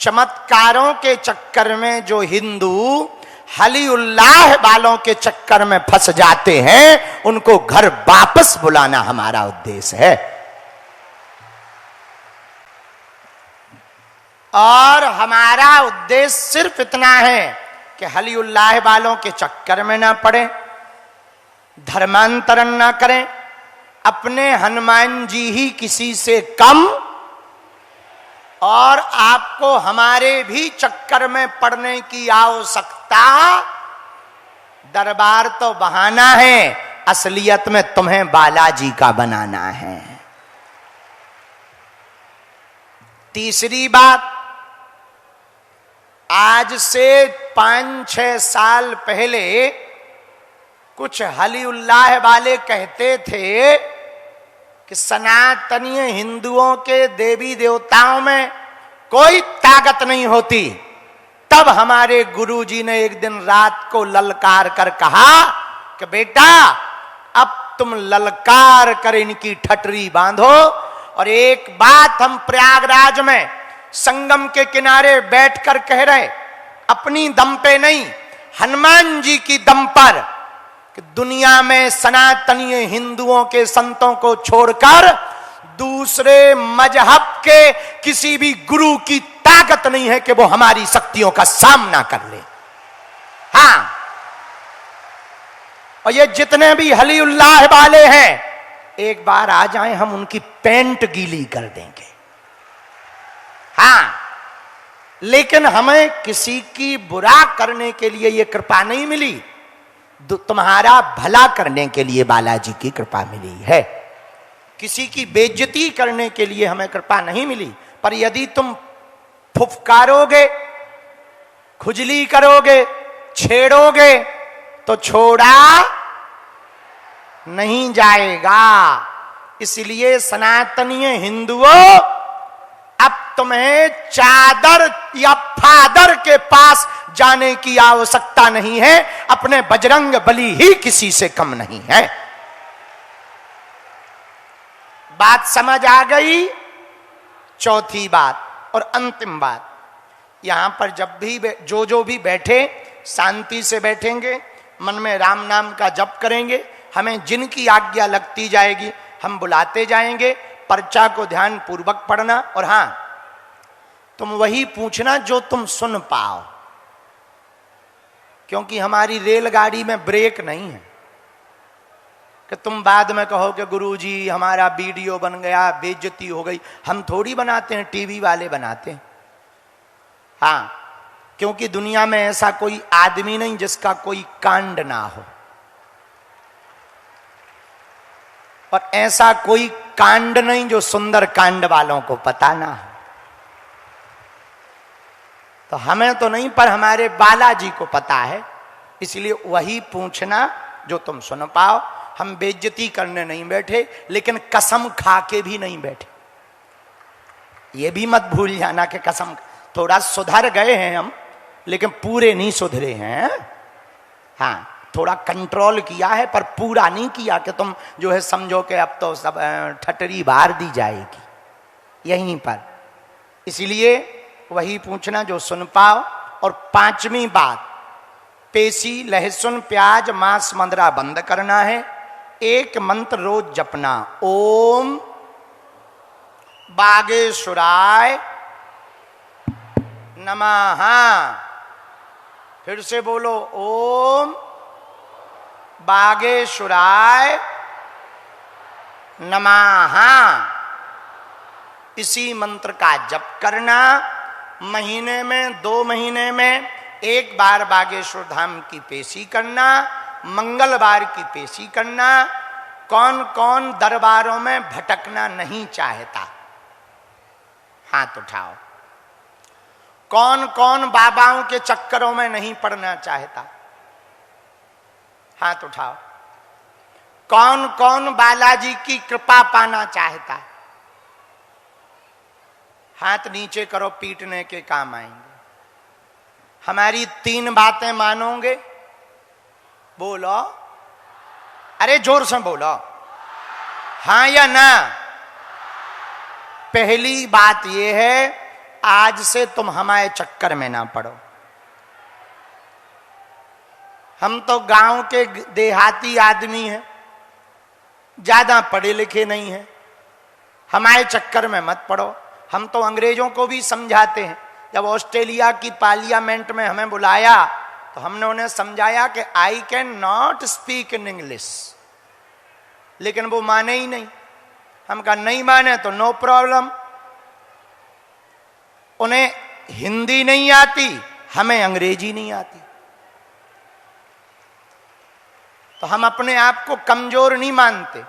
चमत्कारों के चक्कर में जो हिंदू हली उल्लाह वालों के चक्कर में फंस जाते हैं, उनको घर वापस बुलाना हमारा उद्देश्य है। और हमारा उद्देश्य सिर्फ इतना है कि हली उल्लाह वालों के चक्कर में ना पड़े, धर्मांतरण ना करें, अपने हनुमान जी ही किसी से कम, और आपको हमारे भी चक्कर में पड़ने की आवश्यकता। दरबार तो बहाना है, असलियत में तुम्हें बालाजी का बनाना है। तीसरी बात, आज से 5-6 साल पहले कुछ हली उल्लाह वाले कहते थे कि सनातनीय हिंदुओं के देवी देवताओं में कोई ताकत नहीं होती। तब हमारे गुरुजी ने एक दिन रात को ललकार कर कहा कि बेटा, अब तुम ललकार कर इनकी ठटरी बांधो। और एक बात हम प्रयागराज में संगम के किनारे बैठकर कह रहे, अपनी दम पे नहीं, हनुमान जी की दम पर, कि दुनिया में सनातनीय हिंदुओं के संतों को छोड़कर दूसरे मजहब के किसी भी गुरु की ताकत नहीं है कि वो हमारी शक्तियों का सामना कर ले। हां, और ये जितने भी हली उल्लाह वाले हैं, एक बार आ जाएं, हम उनकी पैंट गीली कर देंगे। हां, लेकिन हमें किसी की बुरा करने के लिए ये कृपा नहीं मिली, तुम्हारा भला करने के लिए बालाजी की कृपा मिली है। किसी की बेइज्जती करने के लिए हमें कृपा नहीं मिली। पर यदि तुम फुफकारोगे, खुजली करोगे, छेड़ोगे, तो छोड़ा नहीं जाएगा। इसलिए सनातनीय हिंदुओं, अब तुम्हें चादर या फादर के पास जाने की आवश्यकता नहीं है, अपने बजरंग बली ही किसी से कम नहीं है। बात समझ आ गई? चौथी बात और अंतिम बात, यहां पर जब भी जो भी बैठे, शांति से बैठेंगे, मन में राम नाम का जप करेंगे। हमें जिनकी आज्ञा लगती जाएगी हम बुलाते जाएंगे। पर्चा को ध्यान पूर्वक पढ़ना, और हां, तुम वही पूछना जो तुम सुन पाओ, क्योंकि हमारी रेलगाड़ी में ब्रेक नहीं है कि तुम बाद में कहो कि गुरुजी हमारा वीडियो बन गया, बेइज्जती हो गई। हम थोड़ी बनाते हैं, टीवी वाले बनाते हैं। हां, क्योंकि दुनिया में ऐसा कोई आदमी नहीं जिसका कोई कांड ना हो, और ऐसा कोई कांड नहीं जो सुंदर कांड वालों को पता ना हो। तो हमें तो नहीं, पर हमारे बालाजी को पता है। इसलिए वही पूछना जो तुम सुन पाओ। हम बेइज्जती करने नहीं बैठे, लेकिन कसम खा के भी नहीं बैठे। ये भी मत भूल जाना कि कसम, थोड़ा सुधर गए हैं हम, लेकिन पूरे नहीं सुधरे हैं। हाँ, थोड़ा कंट्रोल किया है, पर पूरा नहीं किया कि तुम जो है समझो कि अब तो सब ठटरी बाहर दी जाएगी यहीं पर। इसलिए वही पूछना जो सुन पाओ। और 5वीं बात, पेशी, लहसुन, प्याज, मांस, मंदरा बंद करना है। एक मंत्र रोज जपना, ओम बागेश्वराय नमः। फिर से बोलो, ओम बागेश्वराय नमः। इसी मंत्र का जप करना। महीने में, 2 महीने में एक बार बागेश्वर धाम की पेशी करना, मंगलवार की पेशी करना। कौन कौन दरबारों में भटकना नहीं चाहता, हाथ उठाओ। कौन कौन बाबाओं के चक्करों में नहीं पड़ना चाहता, हाथ उठाओ। कौन कौन बालाजी की कृपा पाना चाहता, हाथ नीचे करो, पीटने के काम आएंगे। हमारी 3 बातें मानोगे? बोलो, अरे जोर से बोलो, हां या ना। पहली बात यह है आज से तुम हमारे चक्कर में ना पड़ो। हम तो गांव के देहाती आदमी हैं, ज्यादा पढ़े लिखे नहीं हैं, हमारे चक्कर में मत पड़ो। हम तो अंग्रेजों को भी समझाते हैं। जब ऑस्ट्रेलिया की पार्लियामेंट में हमें बुलाया तो हमने उन्हें समझाया कि I can not speak in English, लेकिन वो माने ही नहीं। हम कहा नहीं माने तो नो प्रॉब्लम, उन्हें हिंदी नहीं आती, हमें अंग्रेजी नहीं आती। तो हम अपने आप को कमजोर नहीं मानते।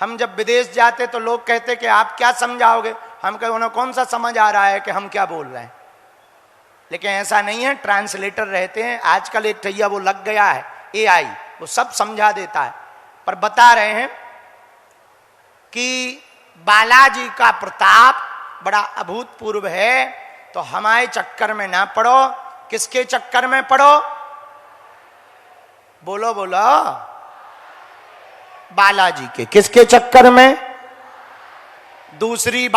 हम जब विदेश जाते तो लोग कहते कि आप क्या समझाओगे, हम कहे उन्हें कौन सा समझ आ रहा है कि हम क्या बोल रहे हैं। लेकिन ऐसा नहीं है, ट्रांसलेटर रहते हैं। आजकल एक ठैया वो लग गया है एआई, वो सब समझा देता है। पर बता रहे हैं कि बालाजी का प्रताप बड़ा अभूतपूर्व है। तो हमारे चक्कर में ना पड़ो। किसके चक्कर में पड़ो? बोलो बोलो, बालाजी के। किसके चक्कर में? दूसरी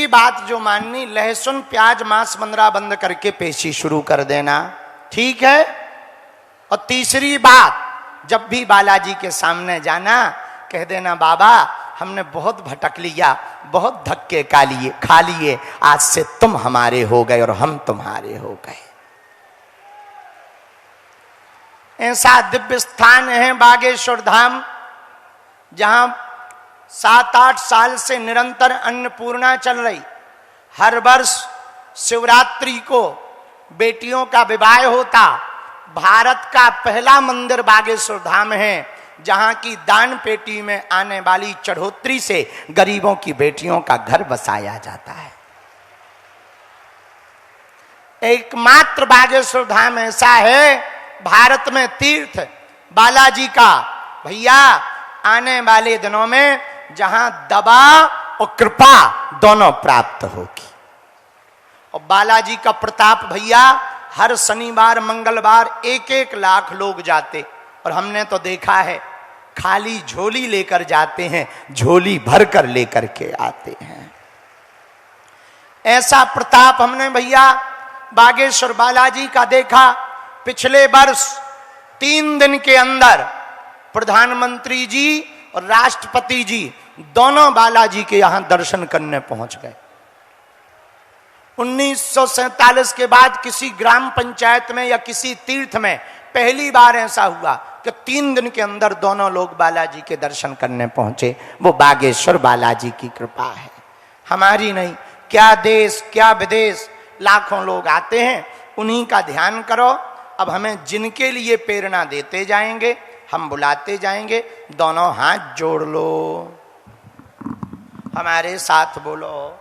बात जो माननी, लहसुन प्याज मांस मंदरा बंद करके पेशी शुरू कर देना, ठीक है। और तीसरी बात, जब भी बालाजी के सामने जाना कह देना बाबा हमने बहुत भटक लिया, बहुत धक्के खा लिए, आज से तुम हमारे हो गए और हम तुम्हारे हो गए। ऐसा दिव्य स्थान है बागेश्वर धाम, जहां 7-8 साल से निरंतर अन्नपूर्णा चल रही। हर वर्ष शिवरात्रि को बेटियों का विवाह होता। भारत का पहला मंदिर बागेश्वर धाम है, जहां की दान पेटी में आने वाली चढ़ोतरी से गरीबों की बेटियों का घर बसाया जाता है। एकमात्र बागेश्वर धाम ऐसा है भारत में तीर्थ बालाजी का, भैया, आने वाले दिनों में जहां दवा और कृपा दोनों प्राप्त होगी। और बालाजी का प्रताप भैया, हर शनिवार मंगलवार 1-1 लाख लोग जाते, और हमने तो देखा है खाली झोली लेकर जाते हैं, झोली भरकर लेकर के आते हैं। ऐसा प्रताप हमने भैया बागेश्वर बालाजी का देखा। पिछले वर्ष 3 दिन के अंदर प्रधानमंत्री जी और राष्ट्रपति जी दोनों बालाजी के यहां दर्शन करने पहुंच गए। 1947 के बाद किसी ग्राम पंचायत में या किसी तीर्थ में पहली बार ऐसा हुआ कि 3 दिन के अंदर दोनों लोग बालाजी के दर्शन करने पहुंचे। वो बागेश्वर बालाजी की कृपा है, हमारी नहीं। क्या देश क्या विदेश लाखों लोग आते हैं, उन्हीं का ध्यान करो। अब हमें जिनके लिए प्रेरणा देते जाएंगे, हम बुलाते जाएंगे। दोनों हाथ जोड़ लो, हमारे साथ बोलो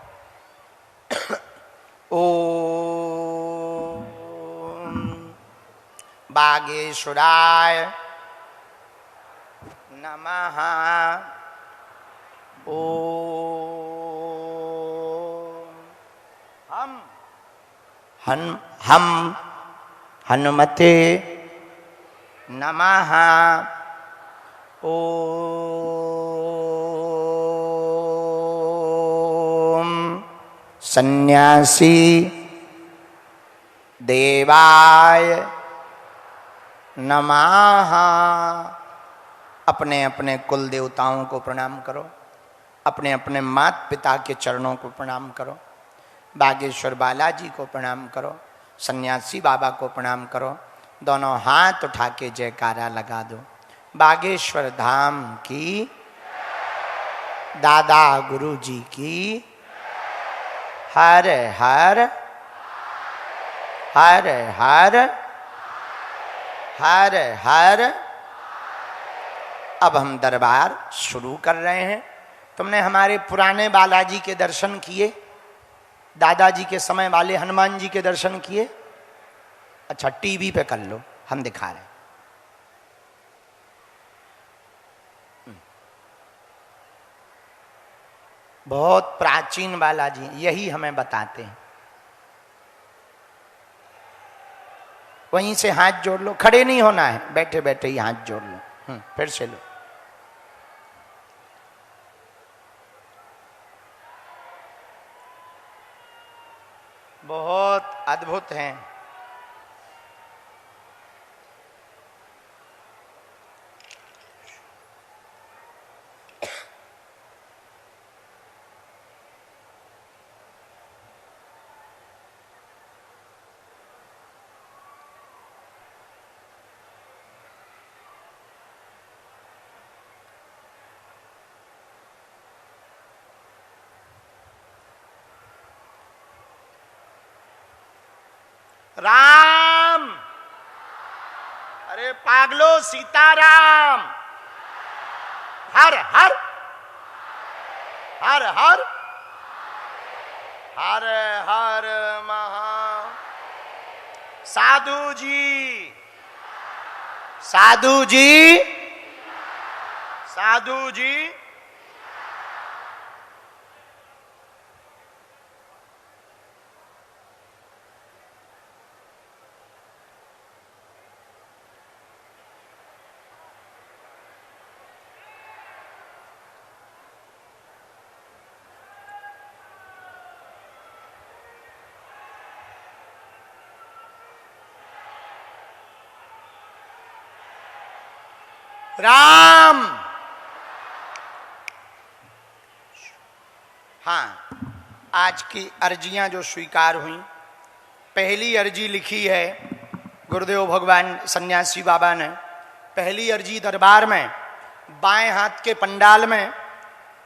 ओम बागेश्वराय नमः। ओम हम हनुमते नमः। ओम सन्यासी देवाय नमः। अपने अपने कुल देवताओं को प्रणाम करो, अपने अपने माता पिता के चरणों को प्रणाम करो, बागेश्वर बालाजी को प्रणाम करो, सन्यासी बाबा को प्रणाम करो। दोनों हाथ उठा के जयकारा लगा दो। बागेश्वर धाम की, दादा गुरु जी की, हर हर हर हर हर हर। अब हम दरबार शुरू कर रहे हैं। तुमने हमारे पुराने बालाजी के दर्शन किए, दादाजी के समय वाले हनुमान जी के दर्शन किए? अच्छा, टीवी पे कर लो, हम दिखा रहे हैं। बहुत प्राचीन बालाजी, यही हमें बताते हैं। वहीं से हाथ जोड़ लो, खड़े नहीं होना है, बैठे बैठे ही हाथ जोड़ लो। फिर से लो। बहुत अद्भुत हैं। राम, अरे पागलो, सीताराम, हर हर हर हर हर हर महा। साधु जी, साधु जी, साधु जी। राम, हाँ, आज की अर्जियां जो स्वीकार हुई, पहली अर्जी लिखी है गुरुदेव भगवान सन्यासी बाबा ने। पहली अर्जी दरबार में, बाएं हाथ के पंडाल में,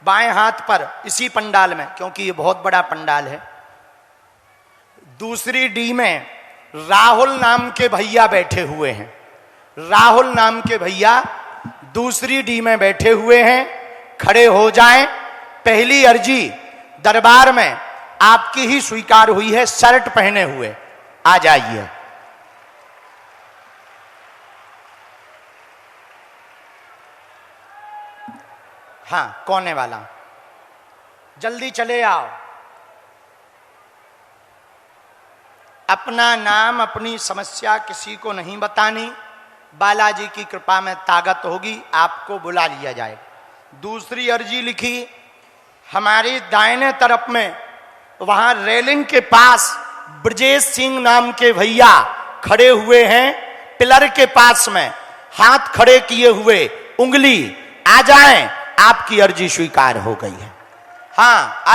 बाएं हाथ पर इसी पंडाल में, क्योंकि ये बहुत बड़ा पंडाल है। दूसरी डी में राहुल नाम के भैया बैठे हुए हैं। राहुल नाम के भैया दूसरी डी में बैठे हुए हैं। खड़े हो जाएं। पहली अर्जी दरबार में आपकी ही स्वीकार हुई है, शर्ट पहने हुए। आ जाइए। हाँ, कोने वाला, जल्दी चले आओ। अपना नाम, अपनी समस्या किसी को नहीं बतानी। बालाजी की कृपा में ताकत होगी, आपको बुला लिया जाएगा। दूसरी अर्जी लिखी, हमारी दाहिने तरफ में, वहां रेलिंग के पास ब्रजेश सिंह नाम के भैया खड़े हुए हैं, पिलर के पास में हाथ खड़े किए हुए, उंगली। आ जाएं, आपकी अर्जी स्वीकार हो गई है। हाँ, आ